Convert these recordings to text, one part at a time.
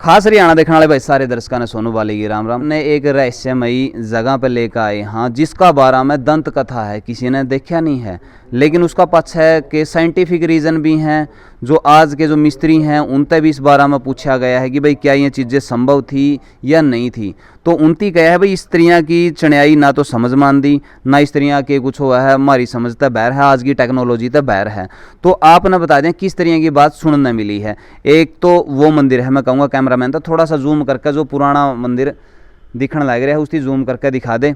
खास हरियाणा देखने वाले भाई सारे दर्शकों ने सोनू बाली की राम राम ने एक रहस्यमयी जगह पे लेकर आए हाँ, जिसका बारे में दंत कथा है, किसी ने देखा नहीं है, लेकिन उसका पक्ष है कि साइंटिफिक रीज़न भी हैं। जो आज के जो मिस्त्री हैं उनसे भी इस बारे में पूछा गया है कि भाई क्या ये चीज़ें संभव थी या नहीं थी। तो उनती कहा है भाई स्त्रियाँ की चढ़ाई ना तो समझ मान दी, ना स्त्रियाँ के कुछ हुआ है, हमारी समझ तो बैर है, आज की टेक्नोलॉजी तो बैर है। तो आप ना बता दें किस तरह की बात सुनने मिली है। एक तो वो मंदिर है, मैं कहूँगा कैमरामैन तो थोड़ा सा जूम करके जो पुराना मंदिर दिखने लग रहा है उसकी जूम करके दिखा दे।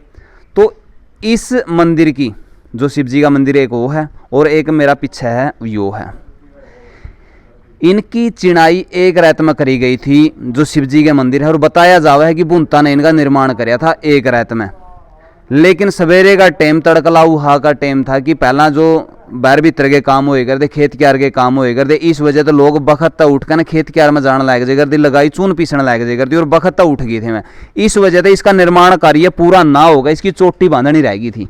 तो इस मंदिर की जो शिव जी का मंदिर एक वो है और एक मेरा पीछे है यो है। इनकी चिनाई एक रात में करी गई थी जो शिव जी के मंदिर है, और बताया जावा है कि बुनता ने इनका निर्माण कराया था एक रात में। लेकिन सवेरे का टाइम तड़कला उहा का टाइम था कि पहला जो बाहर भीतर के काम होए करते, खेत क्यार के काम होए करते, इस वजह तो लोग बखत उठ कर खेत क्यार में जाने लग जाए करती, लगाई चून पीसने लग जाए करती और बखत उठ गई थे मैं। इस वजह से इसका निर्माण कार्य पूरा ना होगा, इसकी चोटी बांधनी रह गई थी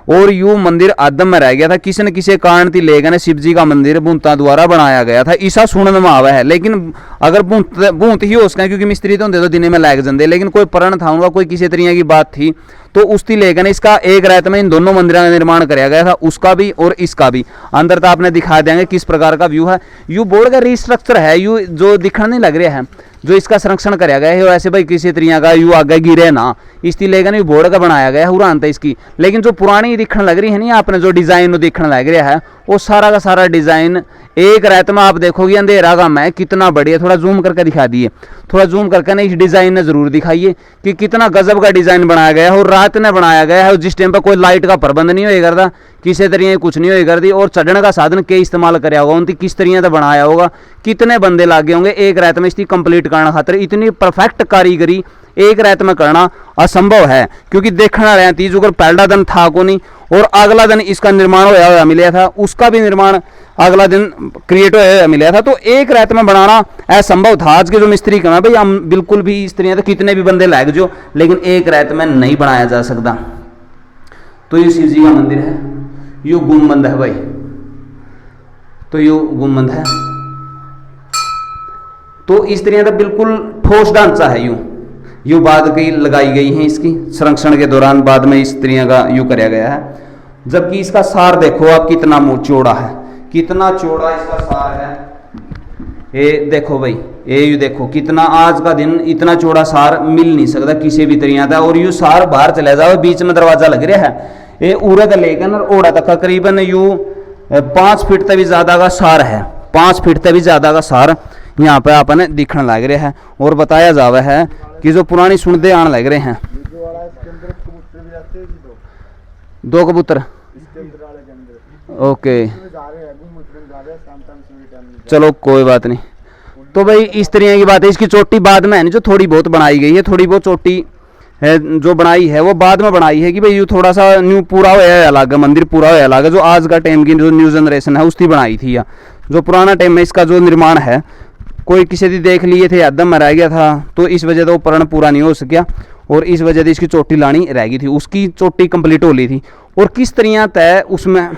और यूं मंदिर आदम में रह गया था। किसी न किसी कारण थी ले गए शिव जी का मंदिर बूंता द्वारा बनाया गया था, ऐसा सुनने में आवा है। लेकिन अगर बूंत ही हो सके क्योंकि मिस्त्री तो होंगे तो दिन में लग जाते, लेकिन कोई प्रण था उनका, कोई किसी तरीके की बात थी तो उसकी लेकर इसका एक रात में इन दोनों मंदिरों का निर्माण कराया गया था, उसका भी और इसका भी। अंदर तो आपने दिखा देंगे किस प्रकार का व्यू है। यू बोर्ड का रिस्ट्रक्चर है, यू जो दिखने नहीं लग रहा है, जो इसका संरक्षण कराया गया है ऐसे भाई किसी तरीके का यू आगे गिरे ना, इसकी लेकर बोर्ड का बनाया गया है उड़ान था इसकी। लेकिन जो पुरानी दिखने लग रही है नहीं आपने जो डिजाइन दिखने लग रहा है वो सारा का सारा डिजाइन एक रात में आप देखोगे अंधेरा का मैं कितना बढ़िया। थोड़ा जूम करके दिखा दिए, थोड़ा जूम करके ना इस डिजाइन ने जरूर दिखाइए कि कितना गजब का डिजाइन बनाया गया है और रात ने बनाया गया है। और जिस टाइम पर कोई लाइट का प्रबंध नहीं होएगा करता, किसी तरीके कुछ नहीं होएगा करती, और चढ़ने का साधन के इस्तेमाल कराया होगा, उनकी किस तरीके से बनाया होगा, कितने बंदे लागे होंगे एक रात में इसकी कंप्लीट करना खातर। इतनी परफेक्ट कारीगरी एक रात में करना असंभव है क्योंकि देखना रहे तीज अगर पहला दिन था को नहीं और अगला दिन इसका निर्माण होया मिला था, उसका भी निर्माण अगला दिन क्रिएट होया मिला था। तो एक रात में बनाना असंभव था। आज के जो मिस्त्री कम है भाई हम बिल्कुल भी इस तरह कितने भी बंदे लाग जो, लेकिन एक रात में नहीं बनाया जा सकता। तो ये शिव जी का मंदिर है, यो गुम्बद है भाई, तो यो गुम्बद है। तो इस तरह का बिल्कुल ठोस ढांचा है, यूं बाद की लगाई गई है इसकी संरक्षण के दौरान, बाद में इस तरह का यूं कराया गया है। जबकि इसका सार देखो आप कितना चौड़ा है, कितना चौड़ा इसका सार है। ये देखो भाई, ये यू देखो कितना, आज का दिन इतना चौड़ा सार मिल नहीं सकता किसी भी तरीके का। और यू सार बाहर चले जाओ, बीच में दरवाजा लग रहा है, ये उड़े तक लेकर ओड़ा तक करीबन यू 5 फीट तक भी ज्यादा का सार है, 5 फीट तक भी ज्यादा का सार यहाँ पे आपने दिखने लग रहा है। और बताया जावा है कि जो पुरानी सुनते आने लग रहे हैं, 2 कबूतर ओके चलो कोई बात नहीं। तो भाई इस तरह की बात है। इसकी चोटी बाद में है नहीं जो थोड़ी बहुत बनाई गई है, थोड़ी बहुत चोटी है जो बनाई है वो बाद में बनाई है कि भाई यू थोड़ा सा न्यू पूरा होया अलग, मंदिर पूरा होया अलग, जो आज का टाइम की जो न्यू जनरेशन है उसकी बनाई थी। या जो पुराना टाइम में इसका जो निर्माण है कोई किसी दी देख लिए थे आदम में रह गया था, तो इस वजह से वो प्रण पूरा नहीं हो सकिया और इस वजह से इसकी चोटी लानी रह गई थी। उसकी चोटी कंप्लीट हो ली थी और किस तरह तय उसमें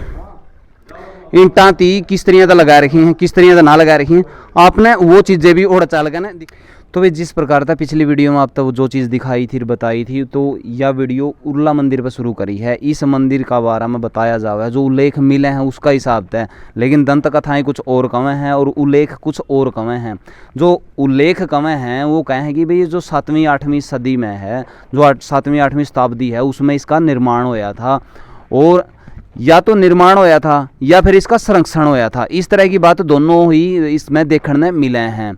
ईंटा थी किस तरह लगा रखी हैं, किस तरह ना लगा रखी हैं, आपने वो चीज़ें भी और चाल के ना। तो भाई जिस प्रकार था पिछली वीडियो में आप तब जो चीज़ दिखाई थी बताई थी, तो यह वीडियो उर्ला मंदिर पर शुरू करी है। इस मंदिर का बारे में बताया जावा है, जो उल्लेख मिले हैं उसका हिसाब है, लेकिन दंत कथाएं कुछ और कमें हैं और उल्लेख कुछ और कमें हैं। जो उल्लेख कमें हैं वो कहें कि भाई जो 7वीं 8वीं सदी में है, जो 7वीं 8वीं शताब्दी है उसमें इसका निर्माण होया था, और या तो निर्माण होया था या फिर इसका संरक्षण होया था। इस तरह की बात दोनों ही इसमें देखने मिले हैं।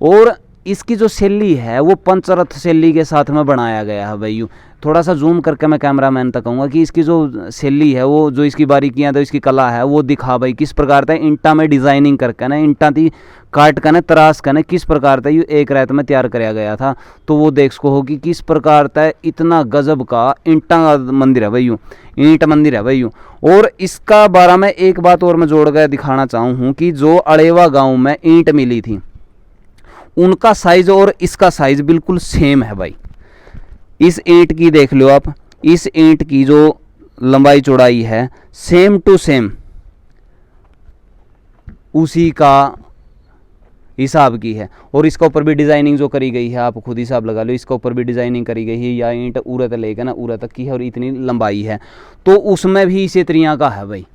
और इसकी जो शैली है वो पंचरथ शैली के साथ में बनाया गया है भाई। थोड़ा सा जूम करके मैं कैमरामैन तक कहूँगा कि इसकी जो शैली है वो जो इसकी बारीकियाँ तो इसकी कला है वो दिखा भाई किस प्रकार था ईंटा में डिजाइनिंग करके ना, ईंटा थी काट कर ना तराश कर ना किस प्रकार था ये एक रात में तैयार कराया गया था। तो वो देख सको हो कि किस प्रकार था इतना गजब का ईंटा का मंदिर है भाई, ईंट मंदिर है भाई। और इसका बारे में एक बात और मैं जोड़ कर दिखाना चाहूँ हूँ कि जो अड़ेवा गाँव में ईंट मिली थी उनका साइज और इसका साइज बिल्कुल सेम है भाई। इस ईंट की देख लो आप, इस ईंट की जो लंबाई चौड़ाई है सेम टू सेम उसी का हिसाब की है। और इसका ऊपर भी डिज़ाइनिंग जो करी गई है, आप खुद हिसाब लगा लो, इसका ऊपर भी डिज़ाइनिंग करी गई है। या ईंट उरा तक लेकर ना उरा तक की है और इतनी लंबाई है, तो उसमें भी इसी तरह का है भाई,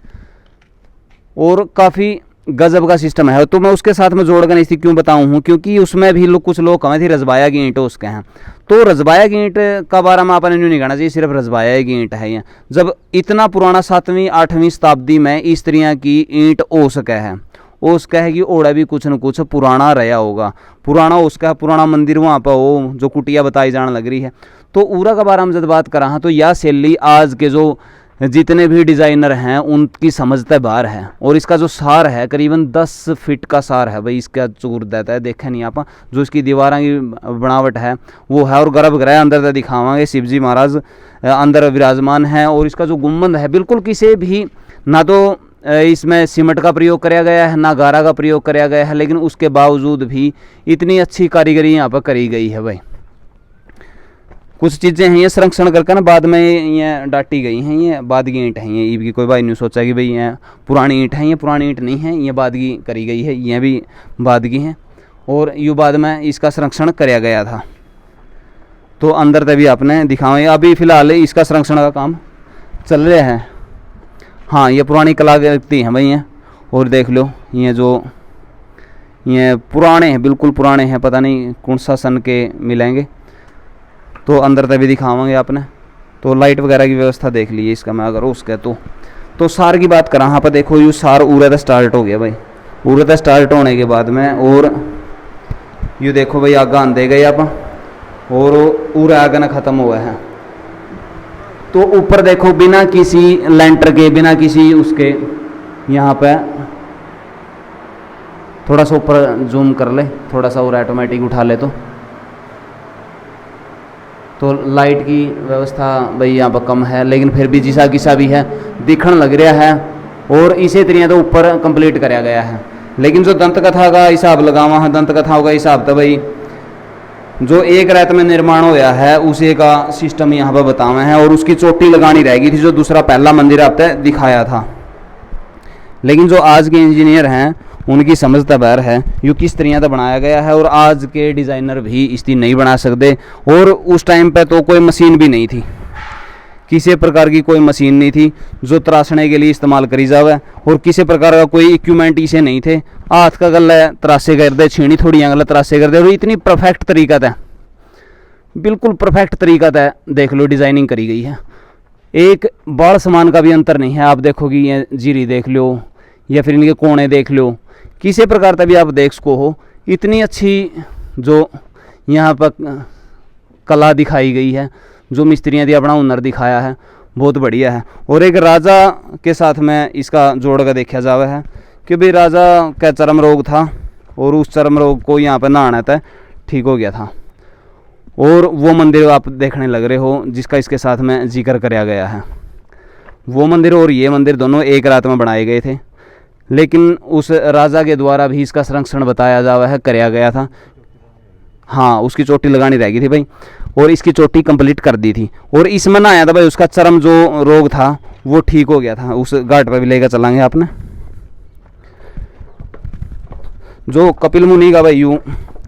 और काफ़ी गजब का सिस्टम है। तो मैं उसके साथ में जोड़ कर इसी क्यों बताऊँ हूँ, क्योंकि उसमें भी लोग कुछ लोग कहें थी रजबाया की ईंट उसके हैं। तो रजबाया की ईंट का बारे में आपने न्यू नहीं कहना चाहिए, सिर्फ रजबाया की ईंट है ये। जब इतना पुराना 7वीं 8वीं शताब्दी में इस तरह की ईंट हो सके है, वो उसका है कि ओड़ा भी कुछ न कुछ पुराना रहा होगा, पुराना उसका पुराना मंदिर वहाँ पर हो जो कुटिया बताई जाने लग रही है। तो उरा का बारे में जब बात करा हाँ, तो यह शैली आज के जो जितने भी डिज़ाइनर हैं उनकी समझते बाहर है। और इसका जो सार है करीबन 10 फीट का सार है भाई, इसका चूर देता है, देखे नहीं आप, जो इसकी दीवारों की बनावट है वो है। और गर्भगृह अंदर से दिखावांगे, शिव जी महाराज अंदर विराजमान हैं। और इसका जो गुम्बद है बिल्कुल किसी भी ना तो इसमें सीमेंट का प्रयोग किया गया है ना गारा का प्रयोग किया गया है, लेकिन उसके बावजूद भी इतनी अच्छी कारीगरी यहाँ पर करी गई है भाई। कुछ चीज़ें हैं ये संरक्षण करके ना बाद में ये डाटी गई हैं, ये बाद की ईंट हैं ये। ईब की कोई भाई नहीं सोचा कि भाई ये पुरानी ईंट है, ये पुरानी ईंट नहीं है, ये बाद की करी गई है, ये भी बाद की हैं। और ये बाद में इसका संरक्षण किया गया था। तो अंदर तभी आपने दिखाएं, अभी फ़िलहाल इसका संरक्षण का काम चल रहा है। हाँ, ये पुरानी कलाकृति हैं भाई ये। और देख लो ये जो ये पुराने हैं, बिल्कुल पुराने हैं, पता नहीं कौन सा सन के मिलेंगे। तो अंदर तभी दिखावांगे आपने। तो लाइट वगैरह की व्यवस्था देख लीजिए इसका मैं अगर उसके तो सार की बात करा, यहाँ पर देखो ये सार उरे तक स्टार्ट हो गया भाई। उरे तक स्टार्ट होने के बाद में और ये देखो भाई आगे आंदे गए आप, और उरे आगे ना ख़त्म हुआ है। तो ऊपर देखो बिना किसी लेंटर के, बिना किसी उसके, यहाँ पे थोड़ा सा ऊपर जूम कर ले, थोड़ा सा और ऑटोमेटिक उठा ले तो लाइट की व्यवस्था भाई यहाँ पर कम है, लेकिन फिर भी जिसा किसा भी है दिखने लग रहा है। और इसी तरह तो ऊपर कंप्लीट कराया गया है। लेकिन जो दंत कथा का हिसाब लगावा है, दंत कथाओं का हिसाब तो भाई जो एक रात में निर्माण होया है उसी का सिस्टम यहाँ पर बतावा है। और उसकी चोटी लगानी रहेगी थी जो दूसरा पहला मंदिर आपने दिखाया था। लेकिन जो आज के इंजीनियर हैं उनकी समझता बाहर है ये किस तरह का बनाया गया है, और आज के डिज़ाइनर भी इसकी नहीं बना सकते। और उस टाइम पे तो कोई मशीन भी नहीं थी, किसी प्रकार की कोई मशीन नहीं थी जो तराशने के लिए इस्तेमाल करी जावे, और किसी प्रकार का कोई इक्विपमेंट इसे नहीं थे। हाथ का गला तराशे कर दे, छीनी थोड़ी गला तराशे कर दे, और इतनी परफेक्ट तरीका था, बिल्कुल परफेक्ट तरीका था। देख लो डिज़ाइनिंग करी गई है, एक बाल समान का भी अंतर नहीं है। आप देखोगे ये जीरी देख लो या फिर इनके कोने देख लो, किसी प्रकार तभी आप देख सको हो, इतनी अच्छी जो यहाँ पर कला दिखाई गई है, जो मिस्त्रियाँ अपना हुनर दिखाया है, बहुत बढ़िया है। और एक राजा के साथ में इसका जोड़ कर देखा जावा है कि भाई राजा का चर्म रोग था और उस चर्म रोग को यहाँ पर नहाना था, ठीक हो गया था। और वो मंदिर आप देखने लग रहे हो जिसका इसके साथ में जिक्र कराया गया है, वो मंदिर और ये मंदिर दोनों एक रात में बनाए गए थे। लेकिन उस राजा के द्वारा भी इसका संरक्षण बताया जावा है, कराया गया था। हाँ, उसकी चोटी लगानी रह गई थी भाई, और इसकी चोटी कंप्लीट कर दी थी। और इसमें ना आया था भाई उसका चर्म जो रोग था वो ठीक हो गया था। उस घाट पर भी लेकर चलांगे आपने। जो कपिल मुनि का भाई यूँ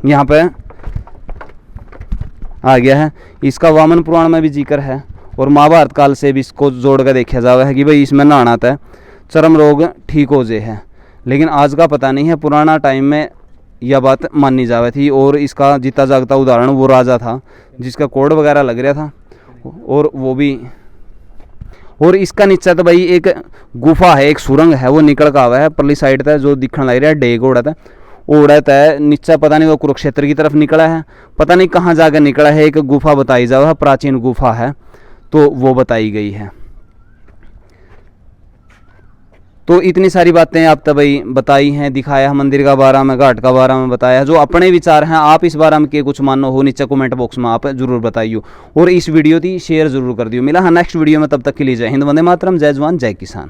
यहाँ पे आ गया है, इसका वामन पुराण में भी जिक्र है, और महाभारत काल से भी इसको जोड़ कर देखा जावा है कि भाई इसमें नहाना था, चर्म रोग ठीक हो जाए है। लेकिन आज का पता नहीं है, पुराना टाइम में यह बात मानी जावे थी। और इसका जीता जागता उदाहरण वो राजा था जिसका कोड वगैरह लग रहा था, और वो भी। और इसका नीचे तो भाई एक गुफा है, एक सुरंग है, वो निकल का हुआ है परली साइड तक, जो दिखने लग रहा है डेग ओढ़ा है नीचा, पता नहीं वो कुरुक्षेत्र की तरफ निकला है, पता नहीं कहाँ जाकर निकला है। एक गुफा बताई जावा, प्राचीन गुफा है, तो वो बताई गई है। तो इतनी सारी बातें आप तो भाई बताई हैं, दिखाया है, मंदिर का बारे में, घाट का बारे में बताया। जो अपने विचार हैं आप इस बारे में के कुछ मानो हो, नीचे कमेंट बॉक्स में आप जरूर बताइए, और इस वीडियो की शेयर जरूर कर दियो। मिला हाँ नेक्स्ट वीडियो में, तब तक के लिए जय हिंद, वंदे मातरम, जय जवान जय किसान।